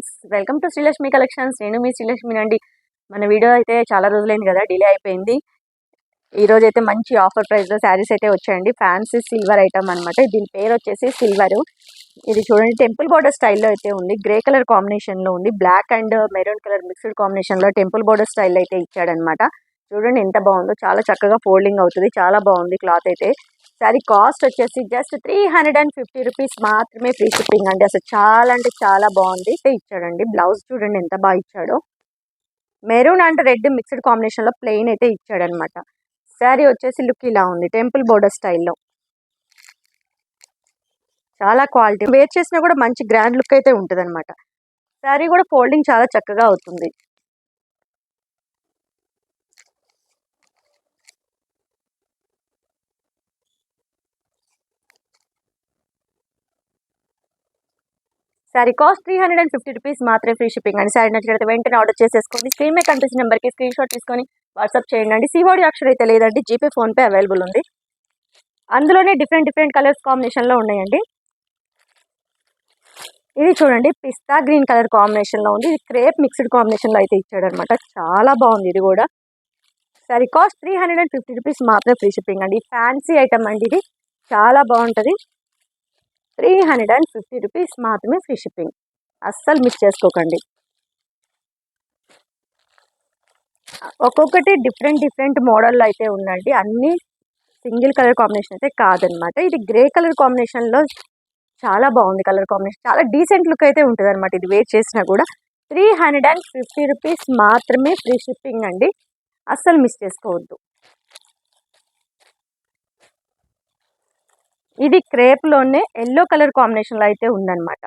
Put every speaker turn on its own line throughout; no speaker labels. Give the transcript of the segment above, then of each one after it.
Friends, welcome to Srilakshmi collections. నేను మీ శ్రీలక్ష్మినండి. మన video అయితే చాలా రోజులైంది కదా, డిలే అయిపోయింది. ఈ రోజు అయితే మంచి ఆఫర్ ప్రైస్లో శారీస్ అయితే వచ్చాయండి. ఫ్యాన్సీ సిల్వర్ ఐటమ్ అనమాట. దీని పేరు వచ్చేసి సిల్వర్. ఇది చూడండి, టెంపుల్ బోర్డర్ స్టైల్లో అయితే ఉంది. గ్రే కలర్ కాంబినేషన్లో ఉంది. Black and maroon colour mixed కాంబినేషన్లో టెంపుల్ బోర్డర్ స్టైల్ అయితే ఇచ్చాడనమాట. చూడండి ఎంత బాగుందో, చాలా చక్కగా ఫోల్డింగ్ అవుతుంది. చాలా బాగుంది క్లాత్ అయితే. సారీ కాస్ట్ వచ్చేసి జస్ట్ 350 రూపీస్ మాత్రమే, ఫ్రీ షిప్పింగ్ అండి. అసలు చాలా అంటే చాలా బాగుంది ఇచ్చాడండి. బ్లౌజ్ చూడండి ఎంత బాగా ఇచ్చాడో. మెరూన్ అండ్ రెడ్ మిక్స్డ్ కాంబినేషన్లో ప్లెయిన్ అయితే ఇచ్చాడనమాట. శారీ వచ్చేసి లుక్ ఇలా ఉంది, టెంపుల్ బోర్డర్ స్టైల్లో. చాలా క్వాలిటీ, వేర్ చేసినా కూడా మంచి గ్రాండ్ లుక్ అయితే ఉంటుంది అనమాట. శారీ కూడా ఫోల్డింగ్ చాలా చక్కగా అవుతుంది. శారీ కాస్ట్ 350 రూపీస్ మాత్రమే, ఫ్రీ షిప్పింగ్ అండి. శారీ నచ్చినట్లయితే వెంటనే ఆర్డర్ చేసేసుకోండి. స్క్రీన్ మీద కనిపించిన నెంబర్కి స్క్రీన్ షాట్ తీసుకొని వాట్సాప్ చేయండి అండి. సిఓడి ఆప్షన్ అయితే లేదండి, జీపే ఫోన్పే అవైలబుల్ ఉంది. అందులోనే డిఫరెంట్ కలర్స్ కాంబినేషన్లో ఉన్నాయండి. ఇది చూడండి, పిస్తా గ్రీన్ కలర్ కాంబినేషన్లో ఉంది. ఇది క్రేప్ మిక్స్డ్ కాంబినేషన్లో అయితే ఇచ్చాడనమాట. చాలా బాగుంది ఇది కూడా. శారీ కాస్ట్ 350 రూపీస్ మాత్రమే, ఫ్రీ షిప్పింగ్ అండి. ఫ్యాన్సీ ఐటమ్ అండి, ఇది చాలా బాగుంటుంది. 350 రూపీస్ మాత్రమే, ఫ్రీ షిప్పింగ్. అస్సలు మిస్ చేసుకోకండి. ఒక్కొక్కటి డిఫరెంట్ మోడల్లో అయితే ఉందండి. అన్నీ సింగిల్ కలర్ కాంబినేషన్ అయితే కాదనమాట. ఇది గ్రే కలర్ కాంబినేషన్లో చాలా బాగుంది. కలర్ కాంబినేషన్ చాలా డీసెంట్ లుక్ అయితే ఉంటుంది అనమాట. ఇది వేర్ చేసినా కూడా 350 రూపీస్ మాత్రమే, ఫ్రీ షిప్పింగ్ అండి. అస్సలు మిస్ చేసుకోవద్దు. ఇది క్రేప్లోనే ఎల్లో కలర్ కాంబినేషన్లో అయితే ఉందన్నమాట.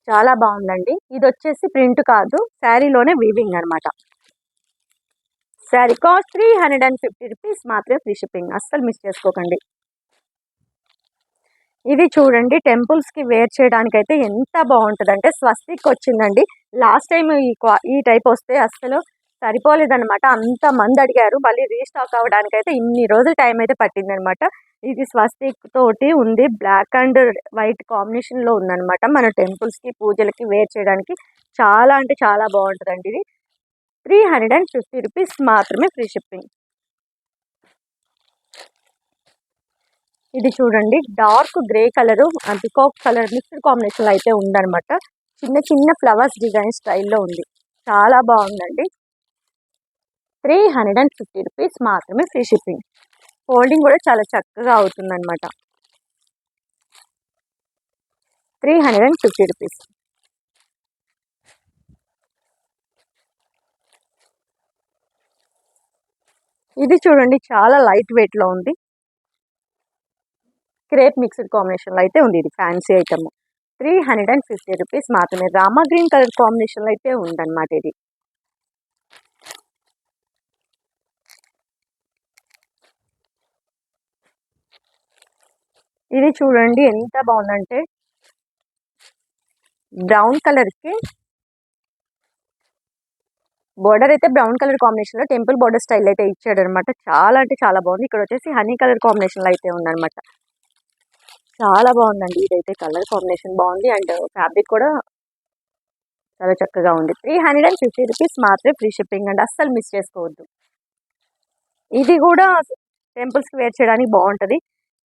చాలా బాగుందండి. ఇది వచ్చేసి ప్రింట్ కాదు, శారీలోనే వీవింగ్ అనమాట. శారీ కాస్ట్ 350 రూపీస్ మాత్రమే, ఫ్రీ షిప్పింగ్. అస్సలు మిస్ చేసుకోకండి. ఇది చూడండి, టెంపుల్స్కి వేర్ చేయడానికి అయితే ఎంత బాగుంటుంది అంటే, స్వస్తిక్ వచ్చిందండి. లాస్ట్ టైం ఈ టైప్ వస్తే అస్సలు సరిపోలేదనమాట. అంతమంది అడిగారు. మళ్ళీ రీస్టాక్ అవ్వడానికి అయితే ఇన్ని రోజులు టైం అయితే పట్టిందనమాట. ఇది స్వస్తిక్ తోటి ఉంది, బ్లాక్ అండ్ వైట్ కాంబినేషన్లో ఉందనమాట. మన టెంపుల్స్కి పూజలకి వేర్ చేయడానికి చాలా అంటే చాలా బాగుంటుందండి. ఇది 350 రూపీస్ మాత్రమే, ఫ్రీ షిప్పింగ్. ఇది చూడండి, dark grey colour peacock colour mixed కాంబినేషన్లో అయితే ఉందనమాట. చిన్న ఫ్లవర్స్ డిజైన్ స్టైల్లో ఉంది. చాలా బాగుందండి. 350 రూపీస్ మాత్రమే, ఫ్రీ షిప్పింగ్. ఫోల్డింగ్ కూడా చాలా చక్కగా అవుతుందన్నమాట. 350 రూపీస్. ఇది చూడండి, చాలా లైట్ వెయిట్లో ఉంది. క్రేప్ మిక్స్డ్ కాంబినేషన్లో అయితే ఉంది. ఇది ఫ్యాన్సీ ఐటమ్. 350 రూపీస్ మాత్రమే. రామా గ్రీన్ కలర్ కాంబినేషన్లో అయితే ఉందన్నమాట. ఇది ఇది చూడండి ఎంత బాగుందంటే, బ్రౌన్ కలర్కి బోర్డర్ అయితే బ్రౌన్ కలర్ కాంబినేషన్లో టెంపుల్ బోర్డర్ స్టైల్ అయితే ఇచ్చాడు అనమాట. చాలా అంటే చాలా బాగుంది. ఇక్కడ వచ్చేసి హనీ కలర్ కాంబినేషన్లో అయితే ఉందన్నమాట. చాలా బాగుందండి. ఇదైతే కలర్ కాంబినేషన్ బాగుంది అండ్ ఫ్యాబ్రిక్ కూడా చాలా చక్కగా ఉంది. 350 రూపీస్ మాత్రమే, ఫ్రీ షిప్పింగ్ అండి. అస్సలు మిస్ చేసుకోవద్దు. ఇది కూడా టెంపుల్స్కి వేర్ చేయడానికి బాగుంటుంది.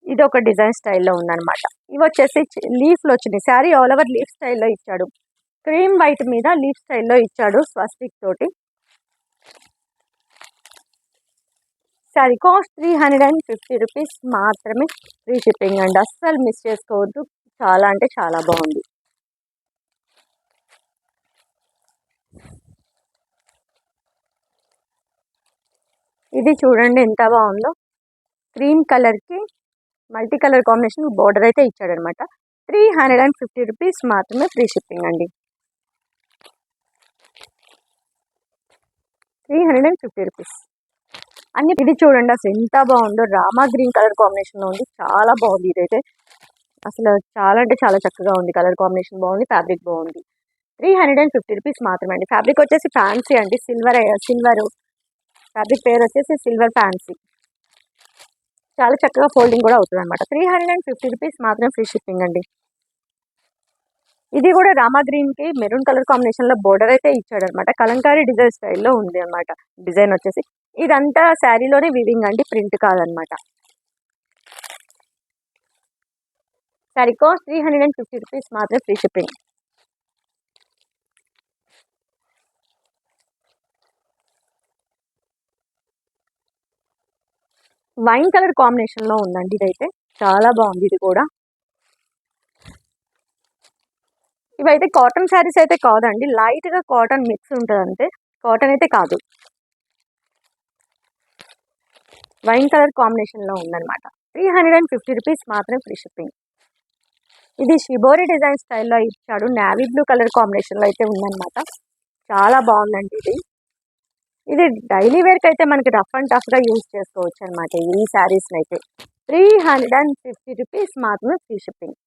ఇది ఒక డిజైన్ స్టైల్లో ఉందన్నమాట. ఇవి వచ్చేసి లీఫ్లో వచ్చినాయి. శారీ ఆల్ ఓవర్ లీఫ్ స్టైల్లో ఇచ్చాడు. క్రీమ్ వైట్ మీద లీఫ్ స్టైల్లో ఇచ్చాడు స్వస్తిక్ తోటి. శారీ కాస్ట్ 350 రూపీస్ మాత్రమే, ఫ్రీ షిప్పింగ్ అండి. అస్సలు మిస్ చేసుకోవద్దు. చాలా అంటే చాలా బాగుంది. ఇది చూడండి ఎంత బాగుందో. క్రీమ్ కలర్కి మల్టీ కలర్ కాంబినేషన్ బోర్డర్ అయితే ఇచ్చాడనమాట. 350 రూపీస్ మాత్రమే, ఫ్రీ షిప్పింగ్ అండి. 350 రూపీస్ అన్ని. ఇది చూడండి అసలు ఎంత బాగుందో. రామా గ్రీన్ కలర్ కాంబినేషన్లో ఉంది. చాలా బాగుంది. ఇదైతే అసలు చాలా అంటే చాలా చక్కగా ఉంది. కలర్ కాంబినేషన్ బాగుంది, ఫ్యాబ్రిక్ బాగుంది. 350 రూపీస్ మాత్రమే అండి. ఫ్యాబ్రిక్ వచ్చేసి ఫ్యాన్సీ అండి. సిల్వర్ ఫ్యాబ్రిక్ పేరు వచ్చేసి సిల్వర్ ఫ్యాన్సీ. చాలా చక్కగా ఫోల్డింగ్ కూడా అవుతుంది అనమాట. 350 రూపీస్ మాత్రం ఫ్రీ షిప్పింగ్ అండి. ఇది కూడా రామా గ్రీన్ కి మెరూన్ కలర్ కాంబినేషన్ లో బోర్డర్ అయితే ఇచ్చాడు అనమాట. కలంకారీ డిజైన్ స్టైల్లో ఉంది అనమాట. డిజైన్ వచ్చేసి ఇదంతా శారీలోనే వివింగ్ అండి, ప్రింట్ కాదనమాట. శారీ కాస్ట్ 350 రూపీస్ మాత్రం free shipping. Wine colour combination లో ఉందండి. ఇదైతే చాలా బాగుంది. ఇది కూడా ఇవైతే కాటన్ శారీస్ అయితే కాదండి, లైట్ గా కాటన్ మిక్స్ ఉంటుంది అంతే, కాటన్ అయితే కాదు. వైన్ కలర్ కాంబినేషన్ లో ఉందన్నమాట. 350 రూపీస్ మాత్రం ఫ్రీ షిప్పింగ్. ఇది షిబోరి డిజైన్ స్టైల్లో ఇచ్చాడు. నావీ బ్లూ కలర్ కాంబినేషన్ లో అయితే ఉందన్నమాట. చాలా బాగుందండి ఇది. ఇది డైలీ వేర్కి అయితే మనకి రఫ్ అండ్ టఫ్ గా యూజ్ చేసుకోవచ్చు అనమాట. ఈ శారీస్ అయితే 350 రూపీస్ మాత్రమే ఫ్రీ షిప్పింగ్.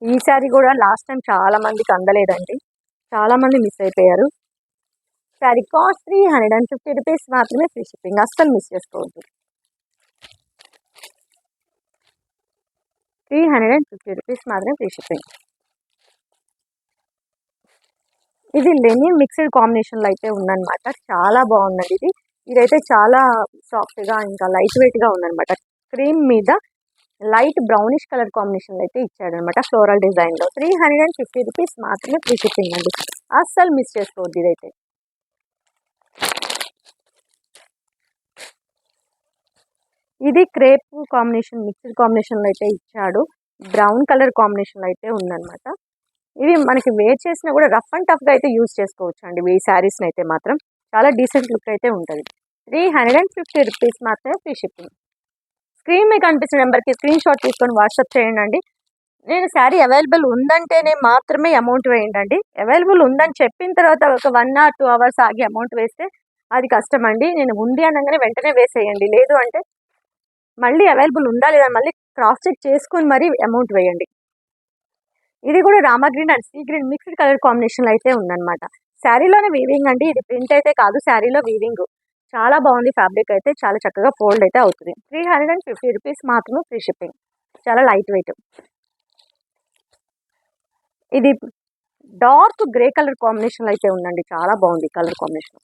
ఈ శారీ కూడా లాస్ట్ టైం చాలా మందికి అందలేదండి, చాలా మంది మిస్ అయిపోయారు. శారీ కాస్ట్ 350 రూపీస్ మాత్రమే ఫ్రీ షిప్పింగ్. అస్సలు మిస్ చేసుకోవద్దు. 350 రూపీస్ మాత్రమే ఫ్రీ షిప్పింగ్. ఇది లెనిన్ మిక్స్డ్ కాంబినేషన్ లో అయితే ఉందన్నమాట. చాలా బాగుందండి ఇది. ఇదైతే చాలా సాఫ్ట్ గా ఇంకా లైట్ వెయిట్ గా ఉందన్నమాట. క్రీమ్ మీద లైట్ బ్రౌనిష్ కలర్ కాంబినేషన్ అయితే ఇచ్చాడనమాట, ఫ్లోరల్ డిజైన్ లో. 350 రూపీస్ మాత్రమే ఫ్రీ షిప్పింగ్ అండి. అస్సలు మిస్ చేసుకోవద్దు ఇదైతే. ఇది క్రేప్ కాంబినేషన్ మిక్స్డ్ కాంబినేషన్ లో అయితే ఇచ్చాడు. బ్రౌన్ కలర్ కాంబినేషన్ లో అయితే ఉందన్నమాట. ఇవి మనకి వేర్ చేసినా కూడా రఫ్ అండ్ టఫ్ గా అయితే యూజ్ చేసుకోవచ్చు అండి. ఈ శారీస్ అయితే మాత్రం చాలా డీసెంట్ లుక్ అయితే ఉంటుంది. 350 రూపీస్ మాత్రమే ఫ్రీ షిప్పింగ్. స్క్రీన్ మీకు కనిపించిన నెంబర్కి స్క్రీన్ షాట్ తీసుకొని వాట్సాప్ చేయండి అండి. నేను శారీ అవైలబుల్ ఉందంటేనే మాత్రమే అమౌంట్ వేయండి అండి. అవైలబుల్ ఉందని చెప్పిన తర్వాత ఒక 1 or 2 hours ఆగి అమౌంట్ వేస్తే అది కష్టం అండి. నేను ఉంది అనగానే వెంటనే వేసేయండి. లేదు అంటే మళ్ళీ అవైలబుల్ ఉందా లేదా మళ్ళీ క్రాస్ చెక్ చేసుకొని మరీ అమౌంట్ వేయండి. ఇది కూడా Rama green and sea green mixed colour combination అయితే ఉందన్నమాట. శారీలోనే వీవింగ్ అండి. ఇది ప్రింట్ అయితే కాదు, శారీలో వీవింగ్. చాలా బాగుంది. ఫ్యాబ్రిక్ అయితే చాలా చక్కగా ఫోల్డ్ అయితే అవుతుంది. 350 రూపీస్ మాత్రమే ఫ్రీ షిప్పింగ్. చాలా లైట్ వెయిట్. ఇది డార్క్ గ్రే కలర్ కాంబినేషన్ అయితే ఉందండి. చాలా బాగుంది కలర్ కాంబినేషన్.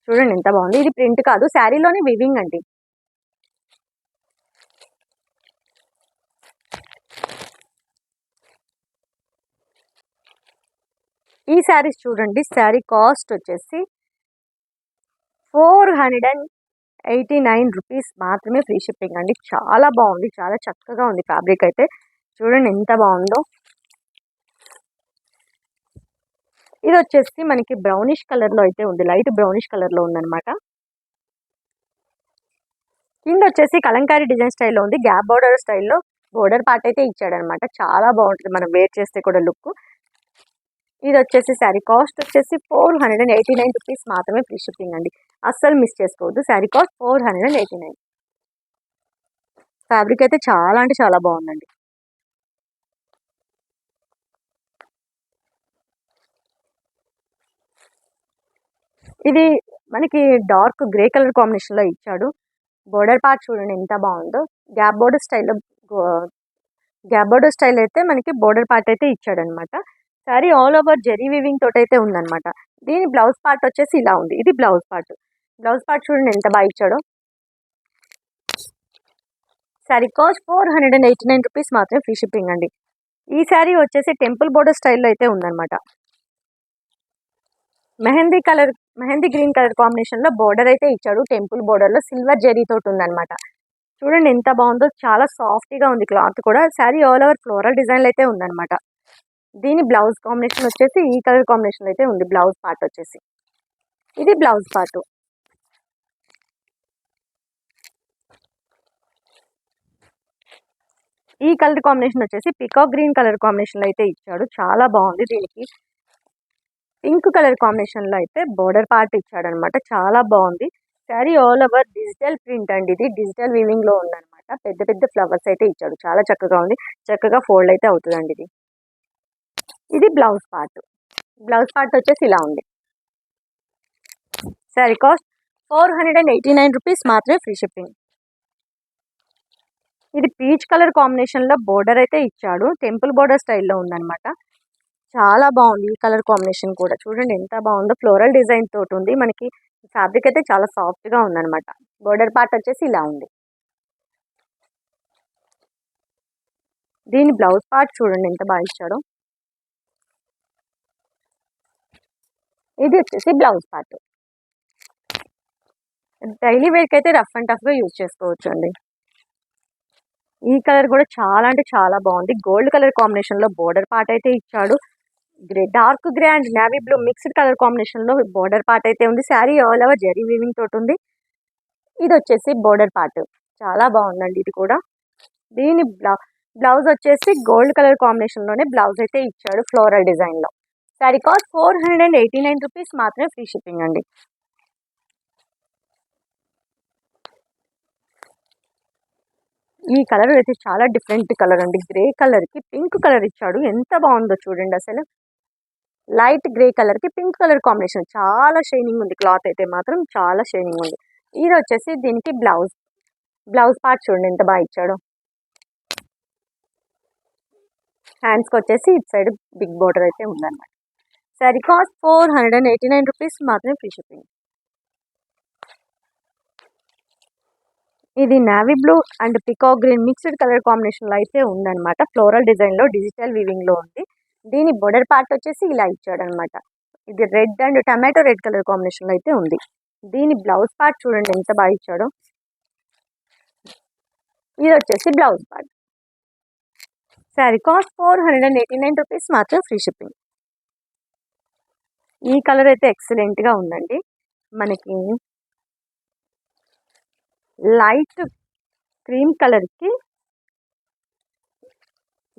చూడండి ఎంత బాగుంది. ఇది ప్రింట్ కాదు, శారీలోనే వీవింగ్ అండి. ఈ శారీస్ చూడండి. శారీ కాస్ట్ వచ్చేసి 489 రూపీస్ మాత్రమే ఫ్రీ షిప్పింగ్ అండి. చాలా బాగుంది, చాలా చక్కగా ఉంది ఫ్యాబ్రిక్ అయితే. చూడండి ఎంత బాగుందో. ఇది వచ్చేసి మనకి బ్రౌనిష్ కలర్ లో అయితే ఉంది, లైట్ బ్రౌనిష్ కలర్ లో ఉందన్నమాట. కింద వచ్చేసి కలంకారీ డిజైన్ స్టైల్లో ఉంది. గ్యాప్ బోర్డర్ స్టైల్లో బోర్డర్ పార్ట్ అయితే ఇచ్చాడనమాట. చాలా బాగుంటుంది మనం వేర్ చేస్తే కూడా లుక్. ఇది వచ్చేసి శారీ కాస్ట్ వచ్చేసి 489 రూపీస్ మాత్రమే ఫ్రీ షిప్పింగ్ అండి. అస్సలు మిస్ చేసుకోవద్దు. శారీ కాస్ట్ 489. ఫ్యాబ్రిక్ అయితే చాలా అంటే చాలా బాగుందండి. ఇది మనకి డార్క్ గ్రే కలర్ కాంబినేషన్ లో ఇచ్చాడు. బోర్డర్ పార్ట్ చూడండి ఎంత బాగుందో. గ్యాప్ బోర్డర్ స్టైల్లో అయితే మనకి బోర్డర్ పార్ట్ అయితే ఇచ్చాడు అనమాట. Sari all over zari weaving తోటి అయితే ఉందన్నమాట. దీని బ్లౌజ్ పార్ట్ వచ్చేసి ఇలా ఉంది. ఇది బ్లౌజ్ పార్ట్. బ్లౌజ్ పార్ట్ చూడండి ఎంత బాగా ఇచ్చాడో. శారీ కాస్ట్ 489 రూపీస్ మాత్రమే ఫ్రీ షిప్పింగ్ అండి. ఈ శారీ వచ్చేసి టెంపుల్ బోర్డర్ స్టైల్లో అయితే ఉందన్నమాట. మెహందీ గ్రీన్ కలర్ కాంబినేషన్ లో బోర్డర్ అయితే ఇచ్చాడు. టెంపుల్ బోర్డర్ లో సిల్వర్ జెరీ తోటి ఉందన్నమాట. చూడండి ఎంత బాగుందో. చాలా సాఫ్ట్ గా ఉంది క్లాత్ కూడా. Sari all over floral design అయితే ఉందన్నమాట. దీని బ్లౌజ్ కాంబినేషన్ వచ్చేసి ఈ కలర్ కాంబినేషన్ అయితే ఉంది. బ్లౌజ్ పార్ట్ వచ్చేసి ఇది బ్లౌజ్ పార్ట్. ఈ కలర్ కాంబినేషన్ వచ్చేసి పికాక్ గ్రీన్ కలర్ కాంబినేషన్ లో అయితే ఇచ్చాడు. చాలా బాగుంది. దీనికి పింక్ కలర్ కాంబినేషన్ లో అయితే బోర్డర్ పార్ట్ ఇచ్చాడు అనమాట. చాలా బాగుంది. Sari all over digital print అండి. ఇది డిజిటల్ వీవింగ్ లో ఉందన్నమాట. పెద్ద పెద్ద ఫ్లవర్స్ అయితే ఇచ్చాడు. చాలా చక్కగా ఉంది. చక్కగా ఫోల్డ్ అయితే అవుతుందండి. ఇది బ్లౌజ్ పార్ట్. బ్లౌజ్ పార్ట్ వచ్చేసి ఇలా ఉంది. శారీ కాస్ట్ 489 రూపీస్ మాత్రమే, ఫ్రీ షిప్పింగ్. ఇది పీచ్ కలర్ కాంబినేషన్లో బోర్డర్ అయితే ఇచ్చాడు, టెంపుల్ బోర్డర్ స్టైల్లో ఉందన్నమాట. చాలా బాగుంది ఈ కలర్ కాంబినేషన్ కూడా, చూడండి ఎంత బాగుందో. ఫ్లోరల్ డిజైన్ తోటి ఉంది, మనకి ఫ్యాబ్రిక్ అయితే చాలా సాఫ్ట్గా ఉందన్నమాట. బోర్డర్ పార్ట్ వచ్చేసి ఇలా ఉంది. దీని బ్లౌజ్ పార్ట్ చూడండి ఎంత బాగా ఇచ్చాడో. ఇది వచ్చేసి బ్లౌజ్ పార్ట్. డైలీ వేర్కి అయితే రఫ్ అండ్ టఫ్గా యూజ్ చేసుకోవచ్చు అండి. ఈ కలర్ కూడా చాలా అంటే చాలా బాగుంది, గోల్డ్ కలర్ కాంబినేషన్లో బోర్డర్ పార్ట్ అయితే ఇచ్చాడు. Dark grey and navy blue mixed colour కాంబినేషన్లో బోర్డర్ పార్ట్ అయితే ఉంది. Sari all over zari weaving తోటి ఉంది. ఇది వచ్చేసి బోర్డర్ పార్ట్, చాలా బాగుందండి ఇది కూడా. దీని బ్లౌజ్ వచ్చేసి గోల్డ్ కలర్ కాంబినేషన్లోనే బ్లౌజ్ అయితే ఇచ్చాడు ఫ్లోరల్ డిజైన్లో. శారీ కాస్ట్ 489 రూపీస్ మాత్రమే, ఫ్రీ షిప్పింగ్ అండి. ఈ కలర్ అయితే చాలా డిఫరెంట్ కలర్ అండి, గ్రే కలర్కి పింక్ కలర్ ఇచ్చాడు, ఎంత బాగుందో చూడండి అసలు. లైట్ గ్రే కలర్కి పింక్ కలర్ కాంబినేషన్, చాలా షైనింగ్ ఉంది క్లాత్ అయితే మాత్రం, చాలా షైనింగ్ ఉంది. ఇది వచ్చేసి దీనికి బ్లౌజ్ పార్ట్ చూడండి ఎంత బాగా ఇచ్చాడు. హ్యాండ్స్కి వచ్చేసి ఇటు సైడ్ బిగ్ బోర్డర్ అయితే ఉందన్నమాట. శారీ కాస్ట్ 489 రూపీస్ మాత్రమే, ఫ్రీ షిప్పింగ్. ఇది navy blue and peacock green mixed colour కాంబినేషన్లో అయితే ఉందన్నమాట. ఫ్లోరల్ డిజైన్లో డిజిటల్ వీవింగ్లో ఉంది. దీని బోర్డర్ పార్ట్ వచ్చేసి ఇలా ఇచ్చాడు అనమాట. ఇది red and tomato red colour కాంబినేషన్లో అయితే ఉంది. దీని బ్లౌజ్ పార్ట్ చూడండి ఎంత బాగా ఇచ్చాడో. ఇది వచ్చేసి blouse part. Sari cost 489 rupees మాత్రం, ఫ్రీ షిప్పింగ్. ఈ కలర్ అయితే ఎక్సలెంట్గా ఉందండి. మనకి లైట్ క్రీమ్ కలర్కి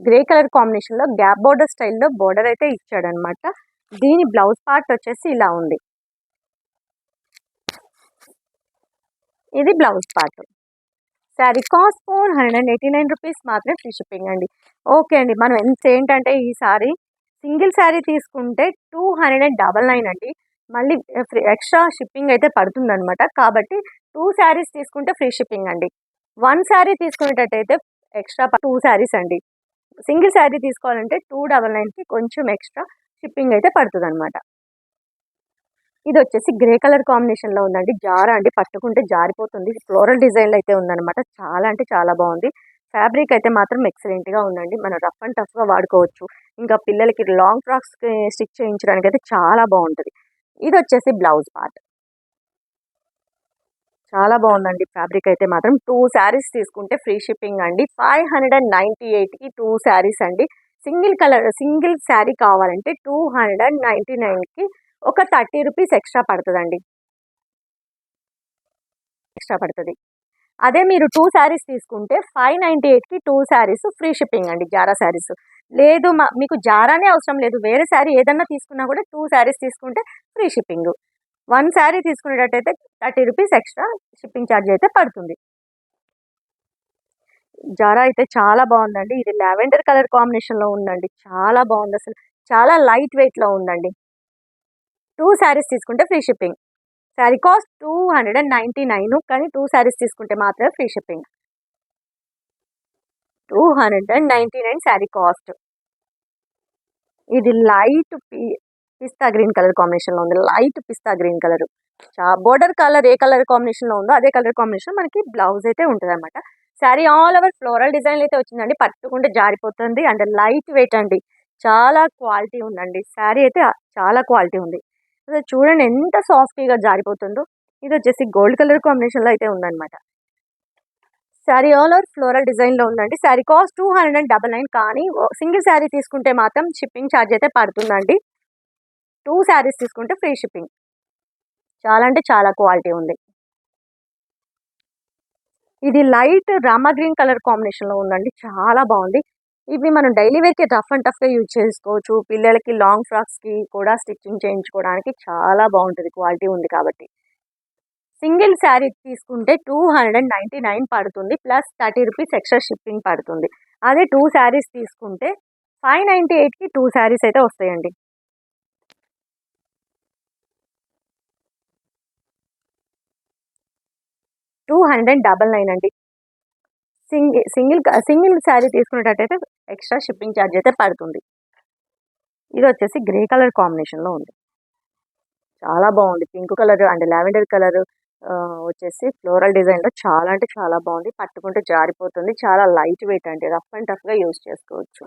గ్రే కలర్ కాంబినేషన్లో గ్యాప్ బోర్డర్ స్టైల్లో బోర్డర్ అయితే ఇచ్చాడనమాట. దీని బ్లౌజ్ పార్ట్ వచ్చేసి ఇలా ఉంది. ఇది blouse part. Sari cost 489 rupees మాత్రమే, ఫ్రీ షిప్పింగ్ అండి. ఓకే అండి, మనం ఏంటంటే ఈసారి సింగిల్ శారీ తీసుకుంటే 299 అండి, మళ్ళీ ఎక్స్ట్రా షిప్పింగ్ అయితే పడుతుంది అనమాట. కాబట్టి 2 శారీస్ తీసుకుంటే ఫ్రీ షిప్పింగ్ అండి. 1 శారీ తీసుకునేటట్టయితే ఎక్స్ట్రా 2 శారీస్ అండి. సింగిల్ శారీ తీసుకోవాలంటే 299కి కొంచెం ఎక్స్ట్రా షిప్పింగ్ అయితే పడుతుంది అనమాట. ఇది వచ్చేసి గ్రే కలర్ కాంబినేషన్లో ఉందండి, జారా అండి, పట్టుకుంటే జారిపోతుంది. ఫ్లోరల్ డిజైన్లో అయితే ఉందన్నమాట, చాలా అంటే చాలా బాగుంది. ఫ్యాబ్రిక్ అయితే మాత్రం ఎక్సలెంట్గా ఉందండి, మనం రఫ్ అండ్ టఫ్గా వాడుకోవచ్చు. ఇంకా పిల్లలకి లాంగ్ ఫ్రాక్స్ స్టిచ్ చేయించడానికి అయితే చాలా బాగుంటుంది. ఇది వచ్చేసి బ్లౌజ్ పార్ట్, చాలా బాగుందండి ఫ్యాబ్రిక్ అయితే మాత్రం. 2 శారీస్ తీసుకుంటే ఫ్రీ షిప్పింగ్ అండి. 598కి 2 శారీస్ అండి. సింగిల్ శారీ కావాలంటే 299కి ఒక 30 రూపీస్ ఎక్స్ట్రా పడుతుందండి, ఎక్స్ట్రా పడుతుంది. అదే మీరు 2 శారీస్ తీసుకుంటే 598కి 2 శారీస్ ఫ్రీ షిప్పింగ్ అండి, జారా శారీస్. లేదు మీకు జారానే అవసరం లేదు, వేరే శారీ ఏదన్నా తీసుకున్నా కూడా 2 శారీస్ తీసుకుంటే ఫ్రీ షిప్పింగ్. 1 శారీ తీసుకునేటట్టయితే 30 రూపీస్ ఎక్స్ట్రా షిప్పింగ్ ఛార్జ్ అయితే పడుతుంది. జారా అయితే చాలా బాగుందండి, ఇది లావెండర్ కలర్ కాంబినేషన్లో ఉందండి, చాలా బాగుంది అసలు, చాలా లైట్ వెయిట్లో ఉందండి. 2 శారీస్ తీసుకుంటే ఫ్రీ షిప్పింగ్. శారీ కాస్ట్ 299, కానీ 2 శారీస్ తీసుకుంటే మాత్రమే ఫ్రీ షిప్పింగ్. 299 శారీ కాస్ట్. ఇది లైట్ పిస్తా గ్రీన్ కలర్ కాంబినేషన్లో ఉంది, లైట్ పిస్తా గ్రీన్ కలర్. బోర్డర్ కలర్ ఏ కలర్ కాంబినేషన్లో ఉందో అదే కలర్ కాంబినేషన్ మనకి బ్లౌజ్ అయితే ఉంటుంది అనమాట. Sari all over floral design అయితే వచ్చిందండి, పట్టుకుంటే జారిపోతుంది అండ్ లైట్ వెయిట్ అండి, చాలా క్వాలిటీ ఉందండి. శారీ అయితే చాలా క్వాలిటీ ఉంది, చూడండి ఎంత సాఫ్ట్గా జారిపోతుందో. ఇది వచ్చేసి గోల్డ్ కలర్ కాంబినేషన్లో అయితే ఉందన్నమాట. శారీ ఆల్ ఓవర్ ఫ్లోరల్ డిజైన్లో ఉందండి. శారీ కాస్ట్ 299, కానీ సింగిల్ శారీ తీసుకుంటే మాత్రం షిప్పింగ్ ఛార్జ్ అయితే పడుతుందండి. 2 శారీస్ తీసుకుంటే ఫ్రీ షిప్పింగ్. చాలా అంటే చాలా క్వాలిటీ ఉంది. ఇది లైట్ రామా గ్రీన్ కలర్ కాంబినేషన్లో ఉందండి, చాలా బాగుంది. ఇవి మనం డైలీ వేర్కి రఫ్ అండ్ టఫ్గా యూజ్ చేసుకోవచ్చు, పిల్లలకి లాంగ్ ఫ్రాక్స్కి కూడా స్టిచ్చింగ్ చేయించుకోవడానికి చాలా బాగుంటుంది, క్వాలిటీ ఉంది కాబట్టి. సింగిల్ శారీ తీసుకుంటే 299 పడుతుంది, ప్లస్ 30 రూపీస్ ఎక్స్ట్రా షిప్పింగ్ పడుతుంది. అదే 2 శారీస్ తీసుకుంటే 598కి 2 శారీస్ అయితే వస్తాయండి. 299 అండి. సింగిల్ శారీ తీసుకునేటట్టయితే ఎక్స్ట్రా షిప్పింగ్ ఛార్జ్ అయితే పడుతుంది. ఇది వచ్చేసి గ్రే కలర్ కాంబినేషన్లో ఉంది. చాలా బాగుంది. Pink colour and lavender colour వచ్చేసి ఫ్లోరల్ డిజైన్లో చాలా అంటే చాలా బాగుంది. పట్టుకుంటే జారిపోతుంది. చాలా లైట్ వెయిట్ అండి. రఫ్ అండ్ టఫ్గా యూజ్ చేసుకోవచ్చు.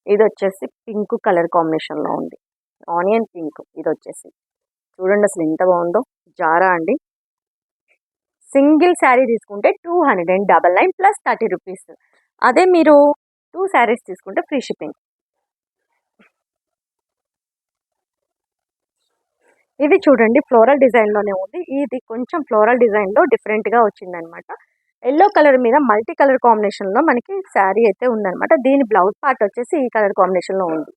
ఇది వచ్చేసి పింక్ కలర్ కాంబినేషన్లో ఉంది. ఆనియన్ పింక్ ఇది వచ్చేసి చూడండి అసలు ఎంత బాగుందో. జారా అండి. సింగిల్ శారీ తీసుకుంటే 299 ప్లస్ 30 రూపీస్. అదే మీరు 2 శారీస్ తీసుకుంటే ఫ్రీ షిప్పింగ్. ఇది చూడండి ఫ్లోరల్ డిజైన్లోనే ఉంది. ఇది కొంచెం ఫ్లోరల్ డిజైన్లో డిఫరెంట్గా వచ్చిందనమాట. ఎల్లో కలర్ మీద మల్టీ కలర్ కాంబినేషన్లో మనకి శారీ అయితే ఉందన్నమాట. దీని బ్లౌజ్ పార్ట్ వచ్చేసి ఈ కలర్ కాంబినేషన్లో ఉంది.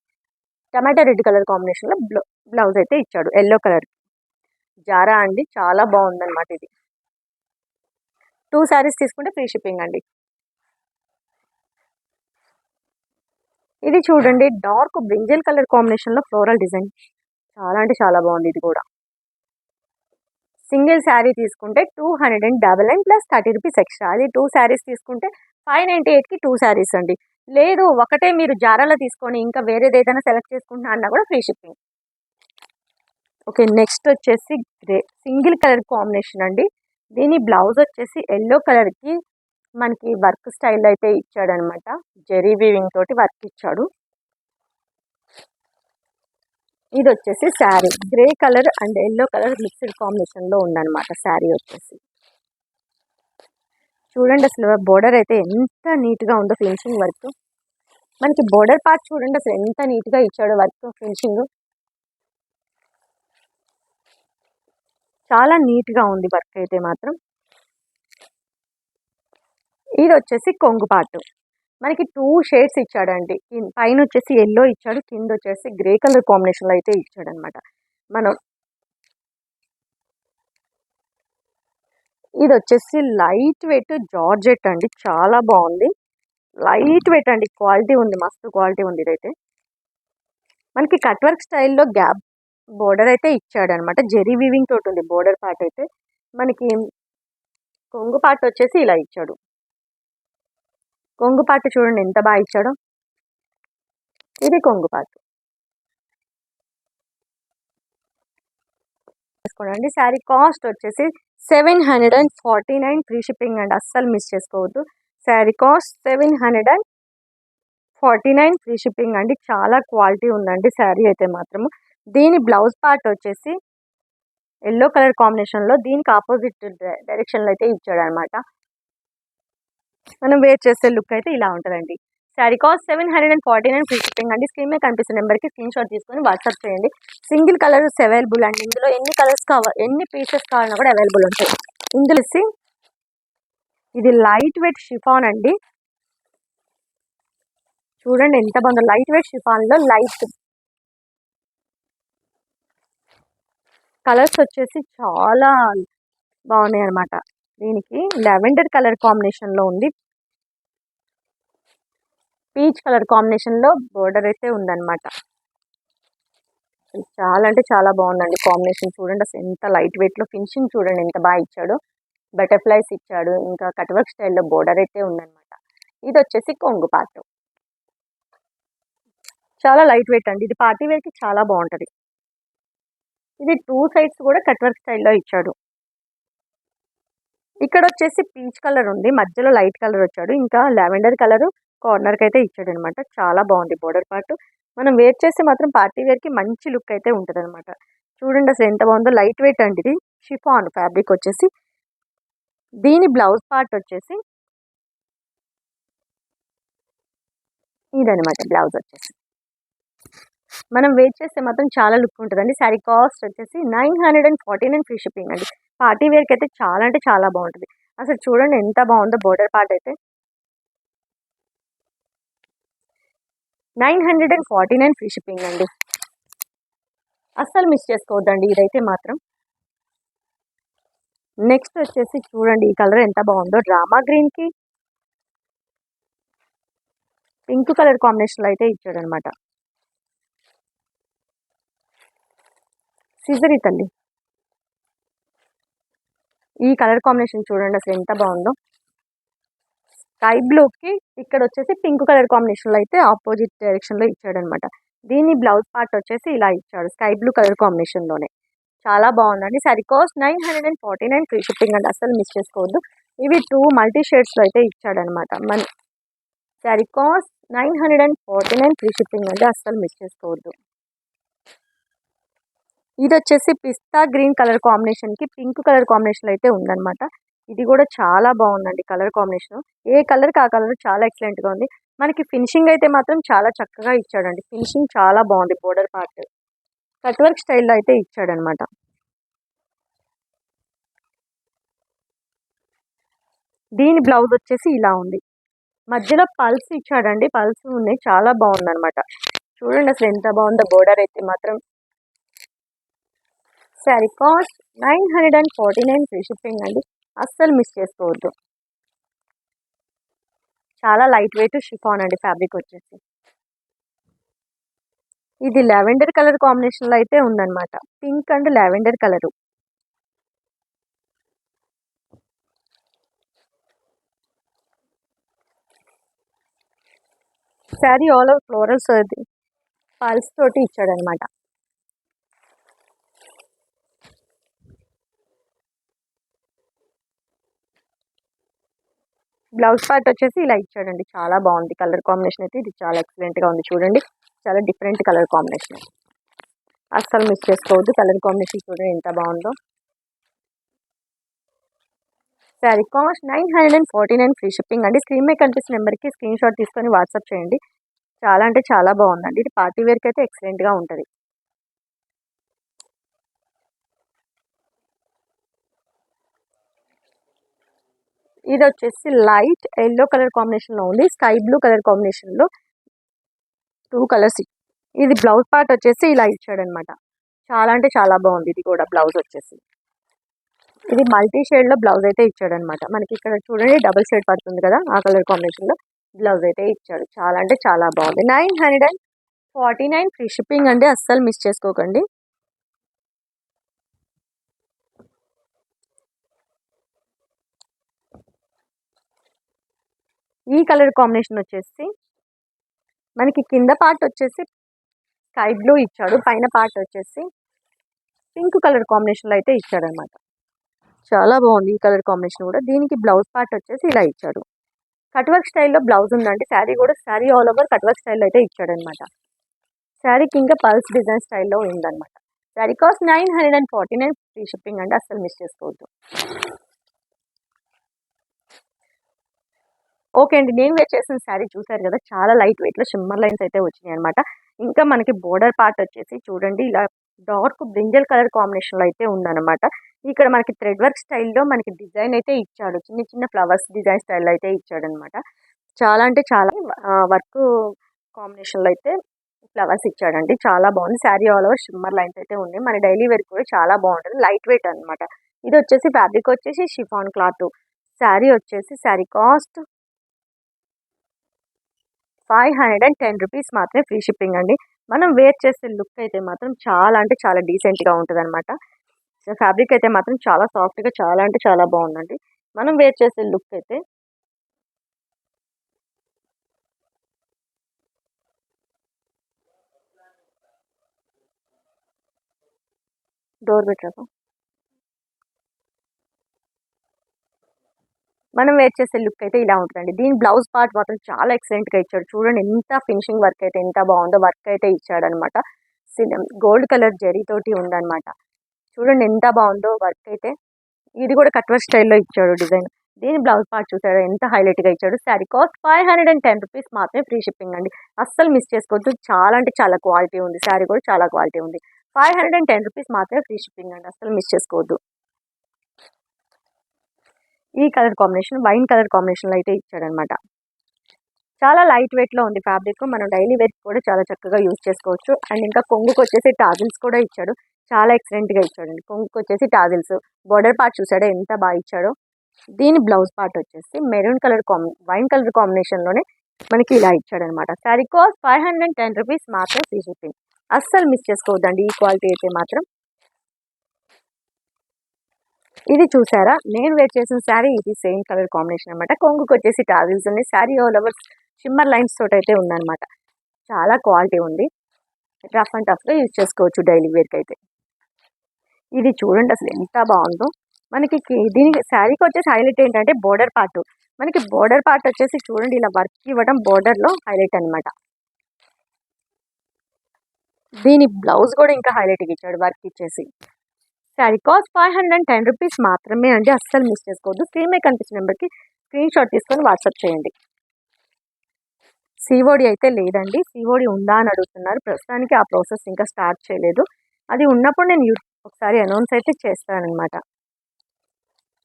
టమాటా రెడ్ కలర్ కాంబినేషన్లో బ్లౌజ్ అయితే ఇచ్చాడు ఎల్లో కలర్. జారా అండి. చాలా బాగుందన్నమాట. ఇది 2 శారీస్ తీసుకుంటే ఫ్రీ షిప్పింగ్ అండి. ఇది చూడండి డార్క్ బ్రింజల్ కలర్ కాంబినేషన్లో ఫ్లోరల్ డిజైన్ చాలా అంటే చాలా బాగుంది. ఇది కూడా సింగిల్ శారీ తీసుకుంటే 299 ప్లస్ 30 రూపీస్ ఎక్స్ట్రా. అది 2 శారీస్ తీసుకుంటే 598కి 2 శారీస్ అండి. లేదు ఒకటే మీరు జారాలో తీసుకొని ఇంకా వేరేది ఏదైనా సెలెక్ట్ చేసుకుంటున్నా అన్నా కూడా ఫ్రీ షిప్పింగ్. ఓకే, నెక్స్ట్ వచ్చేసి గ్రే సింగిల్ కలర్ కాంబినేషన్ అండి. దీని బ్లౌజ్ వచ్చేసి ఎల్లో కలర్కి మనకి వర్క్ స్టైల్ అయితే ఇచ్చాడు అనమాట. జెరీ వీవింగ్ తోటి వర్క్ ఇచ్చాడు. ఇది వచ్చేసి sari grey colour and yellow colour mixed కాంబినేషన్లో ఉందన్నమాట. శారీ వచ్చేసి చూడండి అసలు బోర్డర్ అయితే ఎంత నీట్గా ఉందో. ఫినిషింగ్ వర్క్ మనకి బోర్డర్ పార్ట్ చూడండి అసలు ఎంత నీట్గా ఇచ్చాడో. వర్క్ ఫినిషింగ్ చాలా నీట్గా ఉంది వర్క్ అయితే మాత్రం. ఇది వచ్చేసి కొంగు పార్ట్. మనకి 2 షేడ్స్ ఇచ్చాడండి. పైన వచ్చేసి ఎల్లో ఇచ్చాడు, కింద వచ్చేసి గ్రే కలర్ కాంబినేషన్లో అయితే ఇచ్చాడు అనమాట. మనం ఇది వచ్చేసి లైట్ వెయిట్ జార్జెట్ అండి. చాలా బాగుంది. లైట్ వెయిట్ అండి. క్వాలిటీ ఉంది, మస్తు క్వాలిటీ ఉంది. ఇదైతే మనకి కట్ వర్క్ స్టైల్లో గ్యాప్ బోర్డర్ అయితే ఇచ్చాడు అనమాట. జెరీ వీవింగ్ తోటి ఉంది బోర్డర్ పార్ట్ అయితే. మనకి కొంగు పార్ట్ వచ్చేసి ఇలా ఇచ్చాడు. కొంగు పార్ట్ చూడండి ఎంత బాగా ఇచ్చాడో. ఇది కొంగు పార్ట్. తీసుకోండి. శారీ కాస్ట్ వచ్చేసి 749 ఫ్రీ షిప్పింగ్ అండి. అస్సలు మిస్ చేసుకోవద్దు. శారీ కాస్ట్ 749 ఫ్రీ షిప్పింగ్ అండి. చాలా క్వాలిటీ ఉందండి శారీ అయితే మాత్రము. దీని బ్లౌజ్ పార్ట్ వచ్చేసి ఎల్లో కలర్ కాంబినేషన్లో దీనికి ఆపోజిట్ డైరెక్షన్లో అయితే ఇచ్చాడు అనమాట. మనం వేర్ చేసే లుక్ అయితే ఇలా ఉంటుందండి. శారీ కాస్ట్ 749 ఫ్రీ షిప్పింగ్ అండి. స్క్రీన్ మీద కనిపిస్తున్న నెంబర్కి స్క్రీన్ షాట్ తీసుకొని వాట్సాప్ చేయండి. సింగిల్ కలర్స్ అవైలబుల్ అండి. ఇందులో ఎన్ని కలర్స్ కావాలి, ఎన్ని పీసెస్ కావాలన్నా కూడా అవైలబుల్ ఉంటాయి. ఇందులో ఇది లైట్ వెయిట్ షిఫాన్ అండి. చూడండి ఎంత బాగుందో. లైట్ వెయిట్ షిఫాన్లో లైట్ కలర్స్ వచ్చేసి చాలా బాగున్నాయి అనమాట. దీనికి లావెండర్ కలర్ కాంబినేషన్లో ఉంది. పీచ్ కలర్ కాంబినేషన్లో బోర్డర్ అయితే ఉందన్నమాట. చాలా అంటే చాలా బాగుందండి కాంబినేషన్. చూడండి అసలు ఎంత లైట్ వెయిట్లో. ఫినిషింగ్ చూడండి ఎంత బాగా ఇచ్చాడు. బటర్ఫ్లైస్ ఇచ్చాడు. ఇంకా కట్ వర్క్ స్టైల్లో బోర్డర్ అయితే ఉందన్నమాట. ఇది వచ్చేసి కొంగు పార్ట్. చాలా లైట్ వెయిట్ అండి. ఇది పార్టీ వేర్కి చాలా బాగుంటుంది. ఇది 2 సైడ్స్ కూడా కట్ వర్క్ స్టైల్లో ఇచ్చాడు. ఇక్కడ వచ్చేసి పీచ్ కలర్ ఉంది, మధ్యలో లైట్ కలర్ వచ్చాడు. ఇంకా లావెండర్ కలర్ కార్నర్కి అయితే ఇచ్చాడు అనమాట. చాలా బాగుంది బోర్డర్ పార్ట్. మనం వేర్ చేస్తే మాత్రం పార్టీ వేర్కి మంచి లుక్ అయితే ఉంటుంది అనమాట. చూడండి అసలు ఎంత బాగుందో. లైట్ వెయిట్ అండి. ఇది షిఫాన్ ఫ్యాబ్రిక్ వచ్చేసి. దీని బ్లౌజ్ పార్ట్ వచ్చేసి ఇదనమాట. బ్లౌజ్ వచ్చేసి మనం వేర్ చేస్తే మాత్రం చాలా లుక్ ఉంటుందండి. శారీ కాస్ట్ వచ్చేసి 949 ఫ్రీ షిప్పింగ్ అండి. పార్టీ వేర్కి అయితే చాలా అంటే చాలా బాగుంటుంది. అసలు చూడండి ఎంత బాగుందో బోర్డర్ పార్ట్ అయితే. 949 ఫ్రీ షిప్పింగ్ అండి. అస్సలు మిస్ చేసుకోవద్దండి ఇదైతే మాత్రం. నెక్స్ట్ వచ్చేసి చూడండి ఈ కలర్ ఎంత బాగుందో. డ్రామా గ్రీన్కి పింక్ కలర్ కాంబినేషన్లో అయితే ఇచ్చాడు అనమాట. సిజరీ తల్లి. ఈ కలర్ కాంబినేషన్ చూడండి అసలు ఎంత బాగుందో. స్కై బ్లూకి ఇక్కడ వచ్చేసి పింక్ కలర్ కాంబినేషన్లో అయితే ఆపోజిట్ డైరెక్షన్లో ఇచ్చాడనమాట. దీని బ్లౌజ్ పార్ట్ వచ్చేసి ఇలా ఇచ్చాడు స్కై బ్లూ కలర్ కాంబినేషన్లోనే. చాలా బాగుందండి. సారీ కాస్ట్ 949 ఫ్రీ షిప్పింగ్ అండి, అస్సలు మిస్ చేసుకోవద్దు. ఇవి 2 మల్టీ షేడ్స్లో అయితే ఇచ్చాడనమాట. సారీ కాస్ట్ 949 ఫ్రీ షిప్పింగ్ అండి, అస్సలు మిస్ చేసుకోవద్దు. ఇది వచ్చేసి పిస్తా గ్రీన్ కలర్ కాంబినేషన్కి పింక్ కలర్ కాంబినేషన్ అయితే ఉందన్నమాట. ఇది కూడా చాలా బాగుందండి కలర్ కాంబినేషన్. ఏ కలర్కి ఆ కలర్ చాలా ఎక్సలెంట్గా ఉంది. మనకి ఫినిషింగ్ అయితే మాత్రం చాలా చక్కగా ఇచ్చాడండి. ఫినిషింగ్ చాలా బాగుంది. బోర్డర్ పార్ట్ కట్ వర్క్ స్టైల్లో అయితే ఇచ్చాడనమాట. దీని బ్లౌజ్ వచ్చేసి ఇలా ఉంది. మధ్యలో పల్స్ ఇచ్చాడండి. పల్స్ ఉన్నాయి, చాలా బాగుందన్నమాట. చూడండి అసలు ఎంత బాగుందో బోర్డర్ అయితే మాత్రం. సారీ కాస్ట్ 949 ఫ్రీ షిప్పింగ్ అండి, అస్సలు మిస్ చేసుకోవద్దు. చాలా లైట్ వెయిట్ షిఫాన్ అండి ఫ్యాబ్రిక్ వచ్చేసి. ఇది లావెండర్ కలర్ కాంబినేషన్లో అయితే ఉందన్నమాట. Pink and lavender colour. Sari all over florals pulse తోటి ఇచ్చాడనమాట. బ్లౌజ్ పార్ట్ వచ్చేసి ఇలా ఇచ్చాడండి. చాలా బాగుంది కలర్ కాంబినేషన్ అయితే. ఇది చాలా ఎక్సలెంట్గా ఉంది చూడండి. చాలా డిఫరెంట్ కలర్ కాంబినేషన్, అస్సలు మిస్ చేసుకోవద్దు. కలర్ కాంబినేషన్ చూడండి ఎంత బాగుందో. శారీ కాస్ట్ 949 ఫ్రీ షిప్పింగ్ అండి. స్క్రీన్ మీద కనిపిస్తున్న నెంబర్కి స్క్రీన్ షాట్ తీసుకొని వాట్సాప్ చేయండి. చాలా అంటే చాలా బాగుందండి. ఇది పార్టీ వేర్కి అయితే ఎక్సలెంట్గా ఉంటుంది. ఇది వచ్చేసి లైట్ ఎల్లో కలర్ కాంబినేషన్లో ఉంది. స్కై బ్లూ కలర్ కాంబినేషన్లో 2 కలర్స్. ఇది బ్లౌజ్ పార్ట్ వచ్చేసి ఇలా ఇచ్చాడనమాట. చాలా అంటే చాలా బాగుంది. ఇది కూడా బ్లౌజ్ వచ్చేసి ఇది మల్టీ షేడ్లో బ్లౌజ్ అయితే ఇచ్చాడనమాట. మనకి ఇక్కడ చూడండి డబుల్ షేడ్ పడుతుంది కదా, ఆ కలర్ కాంబినేషన్లో బ్లౌజ్ అయితే ఇచ్చాడు. చాలా అంటే చాలా బాగుంది. 949 ఫ్రీ షిప్పింగ్ అండి, అస్సలు మిస్ చేసుకోకండి. ఈ కలర్ కాంబినేషన్ వచ్చేసి మనకి కింద పార్ట్ వచ్చేసి స్కై బ్లూ ఇచ్చాడు, పైన పార్ట్ వచ్చేసి పింక్ కలర్ కాంబినేషన్లో అయితే ఇచ్చాడనమాట. చాలా బాగుంది ఈ కలర్ కాంబినేషన్ కూడా. దీనికి బ్లౌజ్ పార్ట్ వచ్చేసి ఇలా ఇచ్చాడు. కట్ వర్క్ స్టైల్లో బ్లౌజ్ ఉందండి. శారీ కూడా sari all over cut work స్టైల్లో అయితే ఇచ్చాడనమాట. శారీకి ఇంకా పల్స్ డిజైన్ స్టైల్లో ఉందన్నమాట. శారీ కాస్ట్ 949 ఫ్రీ షిప్పింగ్ అండి, అస్సలు మిస్ చేసుకోవద్దు. ఓకే అండి, నేను వేర్ చేసిన శారీ చూసారు కదా, చాలా లైట్ వెయిట్లో షిమ్మర్ లైన్స్ అయితే వచ్చినాయి అనమాట. ఇంకా మనకి బోర్డర్ పార్ట్ వచ్చేసి చూడండి ఇలా డార్క్ బ్రింజల్ కలర్ కాంబినేషన్లో అయితే ఉందన్నమాట. ఇక్కడ మనకి థ్రెడ్ వర్క్ స్టైల్లో మనకి డిజైన్ అయితే ఇచ్చాడు. చిన్న చిన్న ఫ్లవర్స్ డిజైన్ స్టైల్లో అయితే ఇచ్చాడు అనమాట. చాలా అంటే చాలా వర్క్ కాంబినేషన్లో అయితే ఫ్లవర్స్ ఇచ్చాడండి. చాలా బాగుంది. Sari all over shimmer lines అయితే ఉన్నాయి. మన డైలీ వేర్ కూడా చాలా బాగుంటుంది. లైట్ వెయిట్ అనమాట. ఇది వచ్చేసి ఫ్యాబ్రిక్ వచ్చేసి షిఫాన్ క్లాత్. శారీ వచ్చేసి శారీ కాస్ట్ 510 రూపీస్ మాత్రమే ఫ్రీ షిప్పింగ్ అండి. మనం వేర్ చేసే లుక్ అయితే మాత్రం చాలా అంటే చాలా డీసెంట్గా ఉంటుంది అనమాట. ఫ్యాబ్రిక్ అయితే మాత్రం చాలా సాఫ్ట్గా చాలా అంటే చాలా బాగుందండి. మనం వేర్ చేసే లుక్ అయితే డోర్ పెట్టాక మనం వేర్ చేసే లుక్ అయితే ఇలా ఉంటుందండి. దీని బ్లౌజ్ పార్ట్ మాత్రం చాలా ఎక్సలెంట్గా ఇచ్చాడు. చూడండి ఎంత ఫినిషింగ్ వర్క్ అయితే ఎంత బాగుందో. వర్క్ అయితే ఇచ్చాడనమాట. గోల్డ్ కలర్ జరీతోటి ఉందన్నమాట. చూడండి ఎంత బాగుందో వర్క్ అయితే. ఇది కూడా కట్ వర్క్ స్టైల్లో ఇచ్చాడు డిజైన్. దీని బ్లౌజ్ పార్ట్ చూసాడు ఎంత హైలైట్గా ఇచ్చాడు. శారీ కాస్ట్ 510 రూపీస్ మాత్రమే ఫ్రీ షిప్పింగ్ అండి, అస్సలు మిస్ చేసుకోవద్దు. చాలా అంటే చాలా క్వాలిటీ ఉంది. శారీ కూడా చాలా క్వాలిటీ ఉంది. 510 రూపీస్ మాత్రమే ఫ్రీ షిప్పింగ్ అండి, అస్సలు మిస్ చేసుకోవద్దు. ఈ కలర్ కాంబినేషన్ వైన్ కలర్ కాంబినేషన్లో అయితే ఇచ్చాడనమాట. చాలా లైట్ వెయిట్లో ఉంది ఫ్యాబ్రిక్. మనం డైలీ వేర్ కూడా చాలా చక్కగా యూజ్ చేసుకోవచ్చు. అండ్ ఇంకా కొంగుకు వచ్చేసి టాజిల్స్ కూడా ఇచ్చాడు. చాలా ఎక్సలెంట్గా ఇచ్చాడండి. కొంగుకు వచ్చేసి టాజిల్స్. బోర్డర్ పార్ట్ చూసాడో ఎంత బాగా ఇచ్చాడో. దీని బ్లౌజ్ పార్ట్ వచ్చేసి మెరూన్ కలర్ వైన్ కలర్ కాంబినేషన్లోనే మనకి ఇలా ఇచ్చాడనమాట. శారీ కాస్ట్ 510 రూపీస్ మాత్రం ఫ్రీ షిప్పింగ్, అస్సలు మిస్ చేసుకోవద్దండి ఈ క్వాలిటీ అయితే మాత్రం. ఇది చూసారా, నేను వేర్ చేసిన శారీ ఇది సేమ్ కలర్ కాంబినేషన్ అనమాట. కొంగుకి వచ్చేసి టాజిల్స్ ఉన్నాయి. Sari all over shimmer lines తోటి అయితే ఉందన్నమాట. చాలా క్వాలిటీ ఉంది. రఫ్ అండ్ టఫ్గా యూజ్ చేసుకోవచ్చు డైలీ వేర్కి అయితే. ఇది చూడండి అసలు ఎంత బాగుందో. మనకి దీనికి శారీకి వచ్చేసి హైలైట్ ఏంటంటే బోర్డర్ పార్ట్. మనకి బోర్డర్ పార్ట్ వచ్చేసి చూడండి ఇలా వర్క్ ఇవ్వడం బోర్డర్లో హైలైట్ అనమాట. దీని బ్లౌజ్ కూడా ఇంకా హైలైట్గా ఇచ్చాడు వర్క్ ఇచ్చేసి. శారీ కాస్ట్ 510 రూపీస్ మాత్రమే అండి. అస్సలు మిస్ చేసుకోవద్దు. స్క్రీన్ మీద కనిపించిన నెంబర్కి స్క్రీన్ షాట్ తీసుకొని వాట్సాప్ చేయండి. సిఓడి అయితే లేదండి. సిఓడి ఉందా అని అడుగుతున్నారు. ప్రస్తుతానికి ఆ ప్రాసెస్ ఇంకా స్టార్ట్ చేయలేదు. అది ఉన్నప్పుడు నేను ఒకసారి అనౌన్స్ అయితే చేస్తానన్నమాట.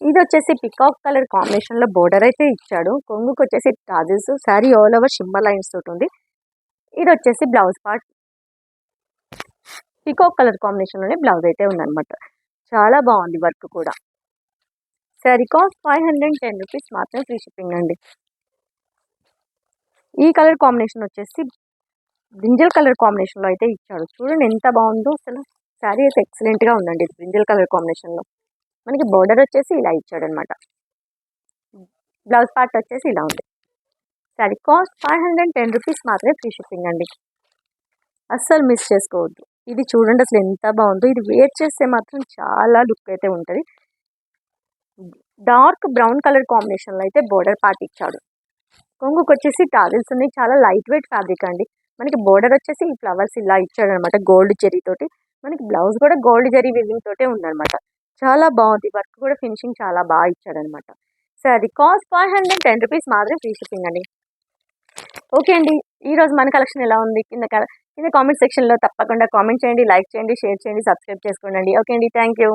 ఇది వచ్చేసి పికాక్ కలర్ కాంబినేషన్లో బోర్డర్ అయితే ఇచ్చాడు. కొంగుకి వచ్చేసి tassels. Sari all over shimmer lines తోటి ఉంది. ఇది వచ్చేసి బ్లౌజ్ పార్ట్. పికాక్ కలర్ కాంబినేషన్లోనే బ్లౌజ్ అయితే ఉందన్నమాట. చాలా బాగుంది వర్క్ కూడా. శారీ కాస్ట్ 510 రూపీస్ మాత్రమే, ఫ్రీ షిప్పింగ్ అండి. ఈ కలర్ కాంబినేషన్ వచ్చేసి బ్రింజల్ కలర్ కాంబినేషన్లో అయితే ఇచ్చాడు. చూడండి ఎంత బాగుందో అసలు. శారీ అయితే ఎక్సలెంట్గా ఉందండి బ్రింజల్ కలర్ కాంబినేషన్లో. మనకి బోర్డర్ వచ్చేసి ఇలా ఇచ్చాడు అనమాట. బ్లౌజ్ పార్ట్ వచ్చేసి ఇలా ఉంది. శారీ కాస్ట్ 510 రూపీస్ మాత్రమే, ఫ్రీ షిప్పింగ్ అండి. అస్సలు మిస్ చేసుకోవద్దు. ఇది చూడండి అసలు ఎంత బాగుందో. ఇది వేర్ చేస్తే మాత్రం చాలా లుక్ అయితే ఉంటుంది. డార్క్ బ్రౌన్ కలర్ కాంబినేషన్లో అయితే బోర్డర్ పార్ట్ ఇచ్చాడు. కొంగుకి వచ్చేసి టాజిల్స్ ఉన్నాయి. చాలా లైట్ వెయిట్ ఫ్యాబ్రిక్ అండి. మనకి బోర్డర్ వచ్చేసి ఈ ఫ్లవర్స్ ఇలా ఇచ్చాడు అనమాట గోల్డ్ జెరీ తోటి. మనకి బ్లౌజ్ కూడా గోల్డ్ జెరీ వివింగ్ తోటే ఉందన్నమాట. చాలా బాగుంది. వర్క్ కూడా ఫినిషింగ్ చాలా బాగా ఇచ్చాడు అనమాట. సరే కాస్ట్ 510 రూపీస్ మాత్రమే, ఫ్రీ షిప్పింగ్ అండి. ఓకే అండి, ఈరోజు మన కలెక్షన్ ఎలా ఉంది కింద కామెంట్ సెక్షన్లో తప్పకుండా కామెంట్ చేయండి, లైక్ చేయండి, షేర్ చేయండి, సబ్స్క్రైబ్ చేసుకోండి. ఓకే అండి, థ్యాంక్ యూ.